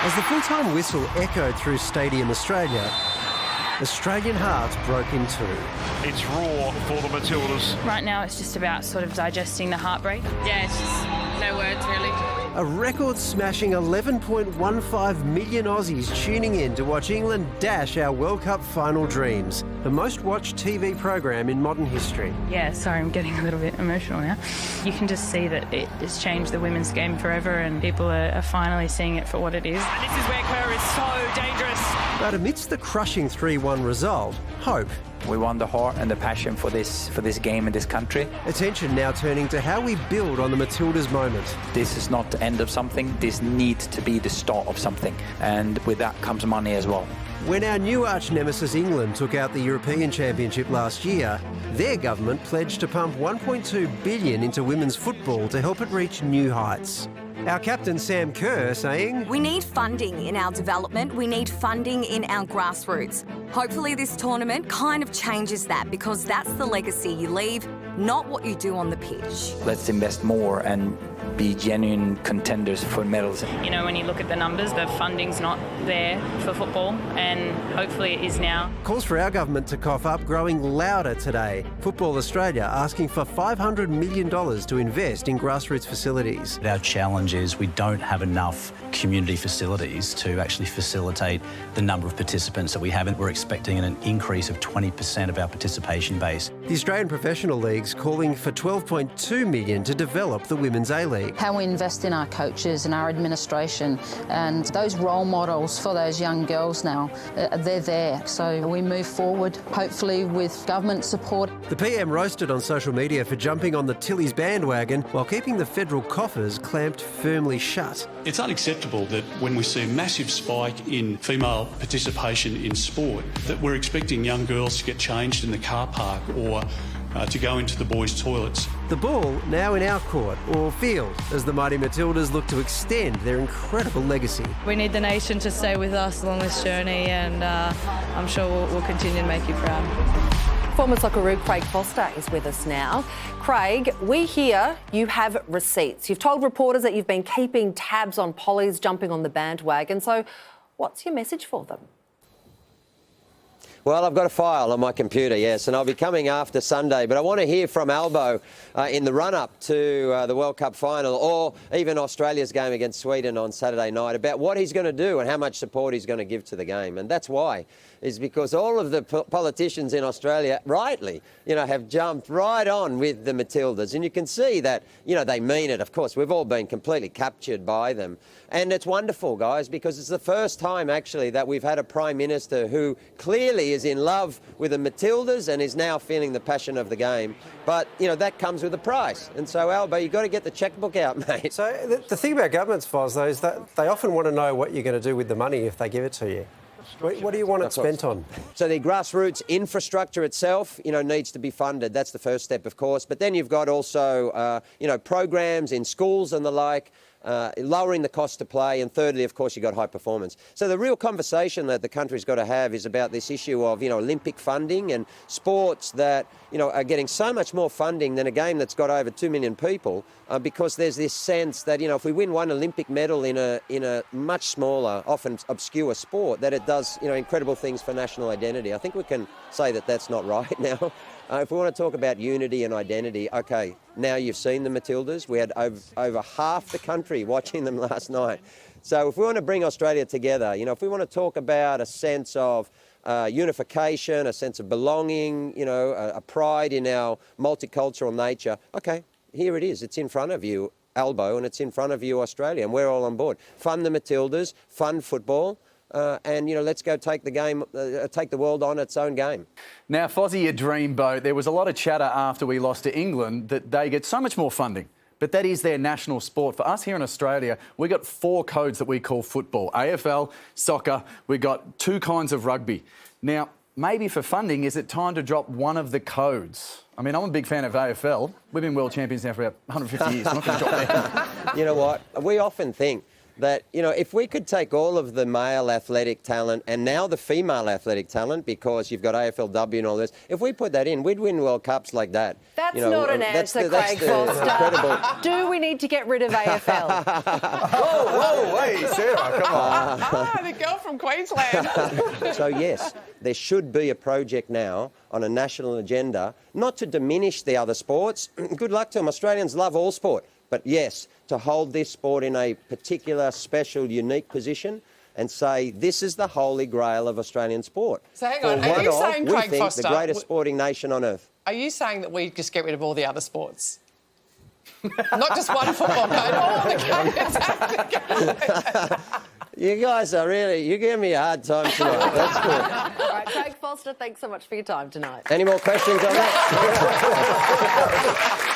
As the full-time whistle echoed through Stadium Australia, Australian hearts broke in two. It's raw for the Matildas. Right now it's just about sort of digesting the heartbreak. Yeah, it's just no words really. A record-smashing 11.15 million Aussies tuning in to watch England dash our World Cup final dreams, the most-watched TV program in modern history. Yeah, sorry, I'm getting a little bit emotional now. You can just see that it has changed the women's game forever and people are finally seeing it for what it is. And this is where Kerr is so dangerous. But amidst the crushing 3-1 result, hope. We want the heart and the passion for this game in this country. Attention now turning to how we build on the Matildas' moment. This is not the end of something. This needs to be the start of something. And with that comes money as well. When our new arch-nemesis England took out the European Championship last year, their government pledged to pump $1.2 billion into women's football to help it reach new heights. Our captain Sam Kerr saying, "We need funding in our development, we need funding in our grassroots. Hopefully this tournament kind of changes that because that's the legacy you leave, not what you do on the pitch." Let's invest more and be genuine contenders for medals. You know, when you look at the numbers, the funding's not there for football and hopefully it is now. Calls for our government to cough up growing louder today. Football Australia asking for $500 million to invest in grassroots facilities. Our challenge is we don't have enough community facilities to actually facilitate the number of participants that we have, and we're expecting an increase of 20% of our participation base. The Australian Professional League's calling for $12.2 million to develop the Women's A-League. How we invest in our coaches and our administration and those role models for those young girls now, they're there. So we move forward, hopefully with government support. The PM roasted on social media for jumping on the Tilly's bandwagon while keeping the federal coffers clamped firmly shut. It's unacceptable that when we see a massive spike in female participation in sport, that we're expecting young girls to get changed in the car park or to go into the boys' toilets. The ball now in our court, or field, as the mighty Matildas look to extend their incredible legacy. We need the nation to stay with us along this journey, and I'm sure we'll continue to make you proud. Former Socceroo Craig Foster is with us now. Craig, we hear you have receipts. You've told reporters that you've been keeping tabs on Polly's jumping on the bandwagon. So what's your message for them? Well, I've got a file on my computer, yes, and I'll be coming after Sunday. But I want to hear from Albo in the run-up to the World Cup final, or even Australia's game against Sweden on Saturday night, about what he's going to do and how much support he's going to give to the game. And that's why, is because all of the politicians in Australia, rightly, have jumped right on with the Matildas. And you can see that, they mean it. Of course, we've all been completely captured by them. And it's wonderful, guys, because it's the first time, actually, that we've had a Prime Minister who clearly is in love with the Matildas and is now feeling the passion of the game. But, that comes with a price. And so, Albo, you've got to get the chequebook out, mate. So the thing about governments, Foz, though, is that they often want to know what you're going to do with the money if they give it to you. What do you want it spent on? So the grassroots infrastructure itself, needs to be funded. That's the first step, of course. But then you've got also, programs in schools and the like, lowering the cost to play, and thirdly, of course, you've got high performance. So the real conversation that the country's got to have is about this issue of, Olympic funding and sports that, are getting so much more funding than a game that's got over 2 million people, because there's this sense that, if we win one Olympic medal in a much smaller, often obscure sport, that it does, incredible things for national identity. I think we can say that that's not right now. If we want to talk about unity and identity, OK, now you've seen the Matildas. We had over half the country watching them last night. So if we want to bring Australia together, if we want to talk about a sense of unification, a sense of belonging, a pride in our multicultural nature, OK, here it is. It's in front of you, Albo, and it's in front of you, Australia, and we're all on board. Fund the Matildas, fund football. And, let's go take the world on its own game. Now, Fozzie, your dreamboat, there was a lot of chatter after we lost to England that they get so much more funding, but that is their national sport. For us here in Australia, we got 4 codes that we call football: AFL, soccer, we got 2 kinds of rugby. Now, maybe for funding, is it time to drop one of the codes? I mean, I'm a big fan of AFL. We've been world champions now for about 150 years. I'm not going to drop that. You know what? We often think that, you know, if we could take all of the male athletic talent and now the female athletic talent, because you've got AFLW and all this, if we put that in, we'd win World Cups like that. That's you know, not an answer, Craig Foster. Incredible. Do we need to get rid of AFL? Whoa, wait, Sarah, come on. The girl from Queensland. So, yes, there should be a project now on a national agenda, not to diminish the other sports. Good luck to them. Australians love all sport. But, yes, to hold this sport in a particular, special, unique position and say this is the holy grail of Australian sport. So hang on, are you saying, Craig Foster, the greatest sporting nation on earth? Are you saying that we just get rid of all the other sports? Not just one football code, all the codes have to go. You guys are really, you give me a hard time tonight. That's good. All right, Craig Foster, thanks so much for your time tonight. Any more questions on that?